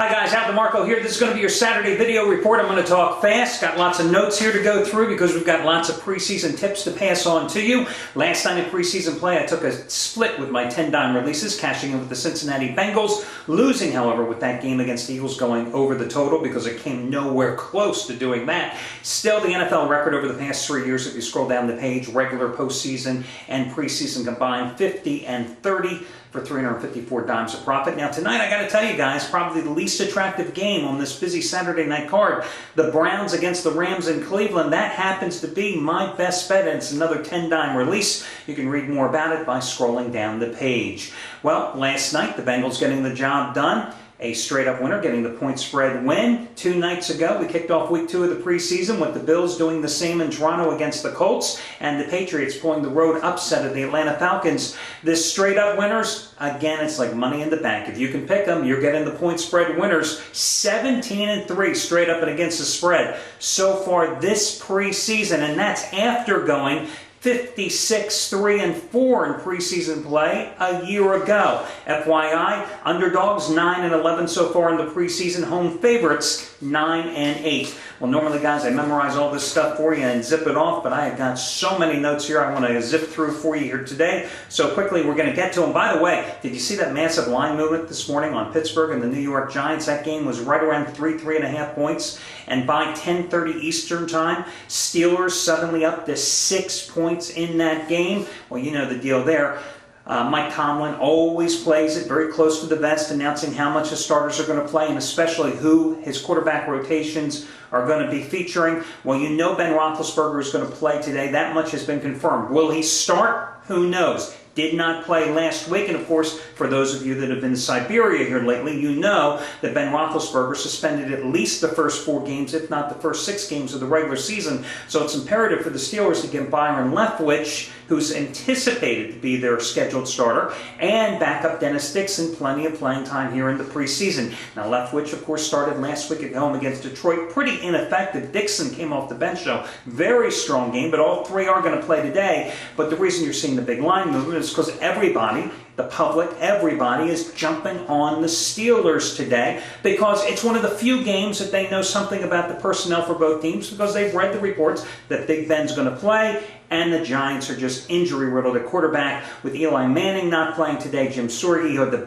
Hi guys, Al DeMarco here. This is going to be your Saturday video report. I'm going to talk fast. Got lots of notes here to go through because we've got lots of preseason tips to pass on to you. Last night in preseason play, I took a split with my 10-dime releases, cashing in with the Cincinnati Bengals, losing, however, with that game against the Eagles going over the total because it came nowhere close to doing that. Still, the NFL record over the past 3 years, if you scroll down the page, regular postseason and preseason combined, 50 and 30 for 354 dimes of profit. Now tonight, I got to tell you guys, probably the least attractive game on this busy Saturday night card, the Browns against the Rams in Cleveland. That happens to be my best bet, and it's another 10-dime release. You can read more about it by scrolling down the page. Well, last night, the Bengals getting the job done. A straight-up winner, getting the point spread win. 2 nights ago, we kicked off week 2 of the preseason with the Bills doing the same in Toronto against the Colts, and the Patriots pulling the road upset of the Atlanta Falcons. This straight-up winners, again, it's like money in the bank. If you can pick them, you're getting the point spread winners. 17 and 3 straight up and against the spread so far this preseason, and that's after going 56, 3 and 4 in preseason play a year ago. FYI, underdogs 9 and 11 so far in the preseason. Home favorites 9 and 8. Well, normally, guys, I memorize all this stuff for you and zip it off, but I have got so many notes here I want to zip through for you here today. So quickly, we're going to get to them. By the way, did you see that massive line movement this morning on Pittsburgh and the New York Giants? That game was right around 3.5 points. And by 10:30 Eastern Time, Steelers suddenly up to 6 points in that game. Well, you know the deal there. Mike Tomlin always plays it very close to the vest, announcing how much his starters are going to play and especially who his quarterback rotations are going to be featuring. Well, you know Ben Roethlisberger is going to play today. That much has been confirmed. Will he start? Who knows? Did not play last week, and of course, for those of you that have been to Siberia here lately, you know that Ben Roethlisberger suspended at least the first 4 games, if not the first 6 games of the regular season. So it's imperative for the Steelers to get Byron Leftwich, who's anticipated to be their scheduled starter, and backup Dennis Dixon, plenty of playing time here in the preseason. Now, Leftwich, of course, started last week at home against Detroit. Pretty ineffective. Dixon came off the bench, though. Very strong game, but all 3 are going to play today. But the reason you're seeing the big line movement is because everybody, the public, everybody is jumping on the Steelers today because it's one of the few games that they know something about the personnel for both teams because they've read the reports that Big Ben's going to play and the Giants are just injury-riddled at quarterback with Eli Manning not playing today. Jim Sorgi had the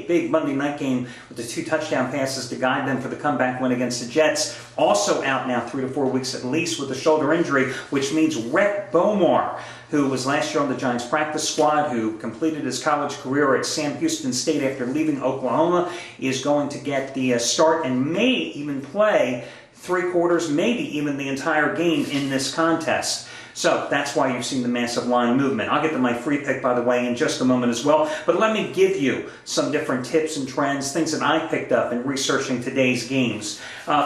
big Monday night game with the 2 touchdown passes to guide them for the comeback win against the Jets. Also out now 3 to 4 weeks at least with a shoulder injury, which means Rhett Bomar, who was last year on the Giants practice squad, who completed his college career at Sam Houston State after leaving Oklahoma, is going to get the start and may even play 3 quarters, maybe even the entire game in this contest. So that's why you've seen the massive line movement. I'll get to my free pick, by the way, in just a moment as well. But let me give you some different tips and trends, things that I picked up in researching today's games.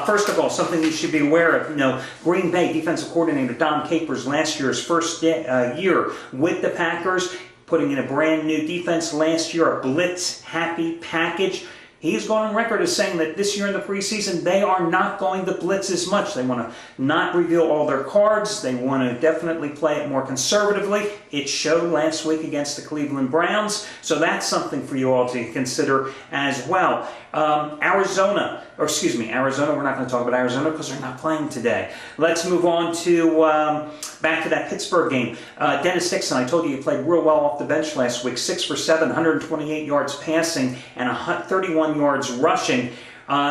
First of all, something you should be aware of. You know, Green Bay defensive coordinator Dom Capers last year's first year with the Packers, putting in a brand new defense last year, a blitz-happy package. He's gone on record as saying that this year in the preseason, they are not going to blitz as much. They want to not reveal all their cards. They want to definitely play it more conservatively. It showed last week against the Cleveland Browns, so that's something for you all to consider as well. Arizona, we're not going to talk about Arizona because they're not playing today. Let's move on to back to that Pittsburgh game. Dennis Dixon, I told you he played real well off the bench last week. 6 for 7, 128 yards passing and 31 yards rushing.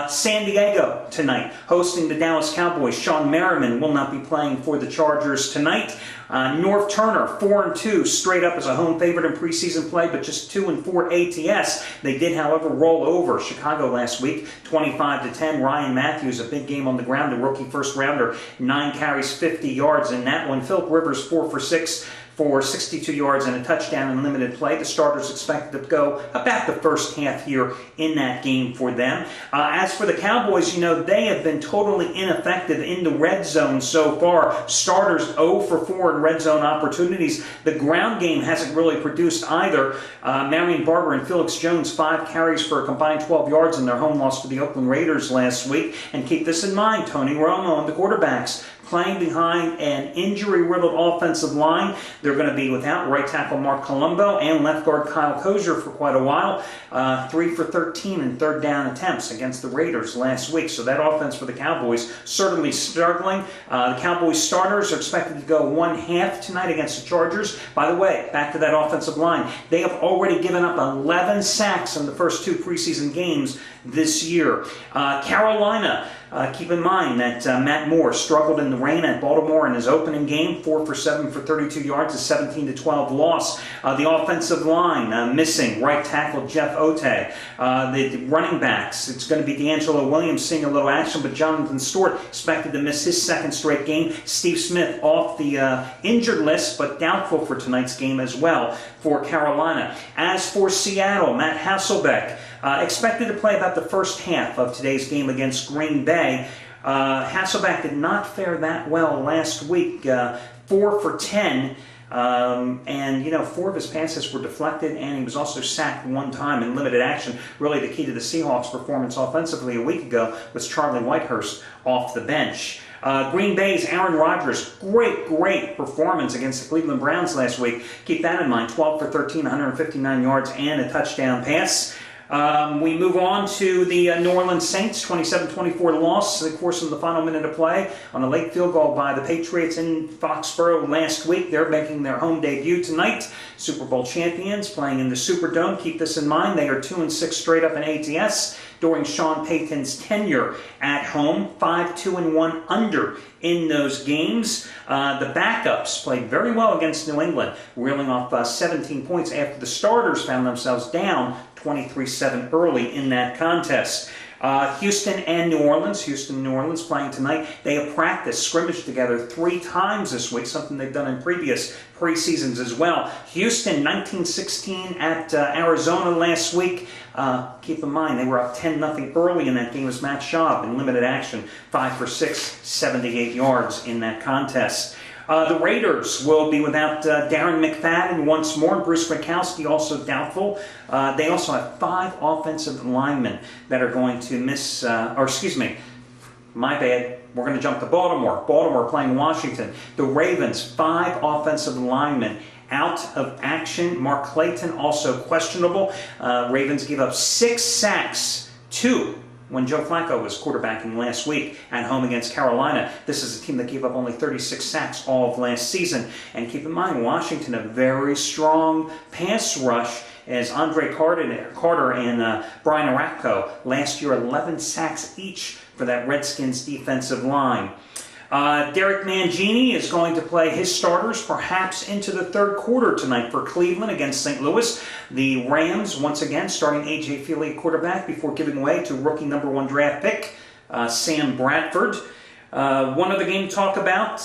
San Diego tonight, hosting the Dallas Cowboys. Sean Merriman will not be playing for the Chargers tonight. North Turner, 4 and 2, straight up as a home favorite in preseason play, but just 2 and 4 ATS. They did, however, roll over Chicago last week, 25-10. Ryan Matthews, a big game on the ground, the rookie first rounder, 9 carries, 50 yards in that one. Philip Rivers, 4 for 6. For 62 yards and a touchdown in limited play. The starters expected to go about the first half here in that game for them. As for the Cowboys, you know, they have been totally ineffective in the red zone so far. Starters 0 for 4 in red zone opportunities. The ground game hasn't really produced either. Marion Barber and Felix Jones, 5 carries for a combined 12 yards in their home loss to the Oakland Raiders last week. And keep this in mind, Tony Romo and the quarterbacks playing behind an injury-riddled offensive line. They're going to be without right tackle Mark Colombo and left guard Kyle Kozier for quite a while. 3 for 13 in third down attempts against the Raiders last week. So that offense for the Cowboys certainly struggling. The Cowboys starters are expected to go 1/2 tonight against the Chargers. By the way, back to that offensive line. They have already given up 11 sacks in the first 2 preseason games this year. Carolina, keep in mind that Matt Moore struggled in the rain at Baltimore in his opening game, 4 for 7 for 32 yards, a 17-12 loss. The offensive line missing right tackle Jeff Ote. The running backs, it's going to be D'Angelo Williams seeing a little action, but Jonathan Stewart expected to miss his second straight game. Steve Smith off the injured list, but doubtful for tonight's game as well for Carolina. As for Seattle, Matt Hasselbeck expected to play about the first half of today's game against Green Bay. Hasselbeck did not fare that well last week. 4 for 10. And, 4 of his passes were deflected, and he was also sacked 1 time in limited action. Really, the key to the Seahawks' performance offensively a week ago was Charlie Whitehurst off the bench. Green Bay's Aaron Rodgers, great performance against the Cleveland Browns last week. Keep that in mind, 12 for 13, 159 yards, and a touchdown pass. We move on to the New Orleans Saints, 27-24 loss, of course, in the final minute of play on a late field goal by the Patriots in Foxborough last week. They're making their home debut tonight. Super Bowl champions playing in the Superdome. Keep this in mind. They are 2-6 straight up in ATS during Sean Payton's tenure at home. 5-2-1 under in those games. The backups played very well against New England, reeling off 17 points after the starters found themselves down 23-7 early in that contest. Houston and New Orleans. Houston and New Orleans playing tonight. They have practiced, scrimmaged together 3 times this week, something they've done in previous preseasons as well. Houston 19-16 at Arizona last week. Keep in mind, they were up 10-0 early in that game. It was Matt Schaub in limited action, 5 for 6, 78 yards in that contest. The Raiders will be without Darren McFadden once more. Bruce Gronkowski also doubtful. They also have 5 offensive linemen that are going to miss, my bad. We're going to jump to Baltimore. Baltimore playing Washington. The Ravens, 5 offensive linemen out of action. Mark Clayton also questionable. Ravens gave up 6 sacks, 2 when Joe Flacco was quarterbacking last week at home against Carolina. This is a team that gave up only 36 sacks all of last season. And keep in mind, Washington, a very strong pass rush, as Andre Carter and Brian Orakpo last year, 11 sacks each for that Redskins defensive line. Derek Mangini is going to play his starters perhaps into the third quarter tonight for Cleveland against St. Louis. The Rams, once again, starting A.J. Feely at quarterback before giving way to rookie number 1 draft pick, Sam Bradford. One other game to talk about,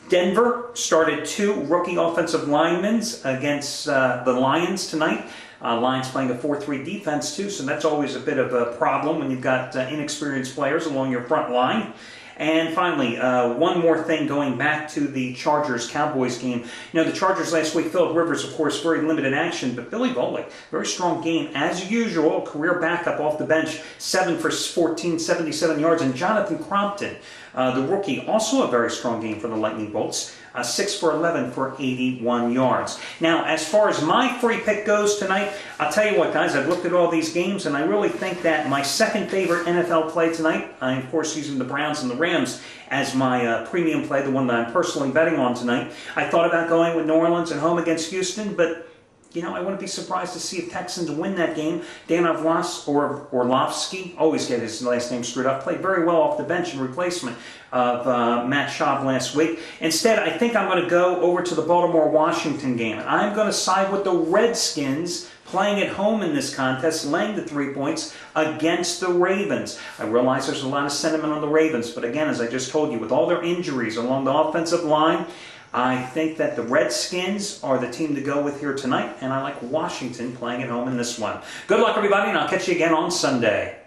Denver started 2 rookie offensive linemen against the Lions tonight. Lions playing a 4-3 defense too, so that's always a bit of a problem when you've got inexperienced players along your front line. And finally, one more thing going back to the Chargers-Cowboys game. The Chargers last week, Phillip Rivers, of course, very limited action, but Billy Volek, very strong game as usual, career backup off the bench, 7 for 14, 77 yards. And Jonathan Crompton, the rookie, also a very strong game for the Lightning Bolts. 6 for 11 for 81 yards. Now, as far as my free pick goes tonight, I'll tell you what, guys, I've looked at all these games, and I really think that my second favorite NFL play tonight, I'm, of course, using the Browns and the Rams as my premium play, the one that I'm personally betting on tonight. I thought about going with New Orleans at home against Houston, but I wouldn't be surprised to see if Texans win that game. Dan Orlovsky, always get his last name screwed up, played very well off the bench in replacement of Matt Schaub last week. Instead, I think I'm going to go over to the Baltimore-Washington game. And I'm going to side with the Redskins playing at home in this contest, laying the 3 points against the Ravens. I realize there's a lot of sentiment on the Ravens, but again, as I just told you, with all their injuries along the offensive line, I think that the Redskins are the team to go with here tonight, and I like Washington playing at home in this one. Good luck, everybody, and I'll catch you again on Sunday.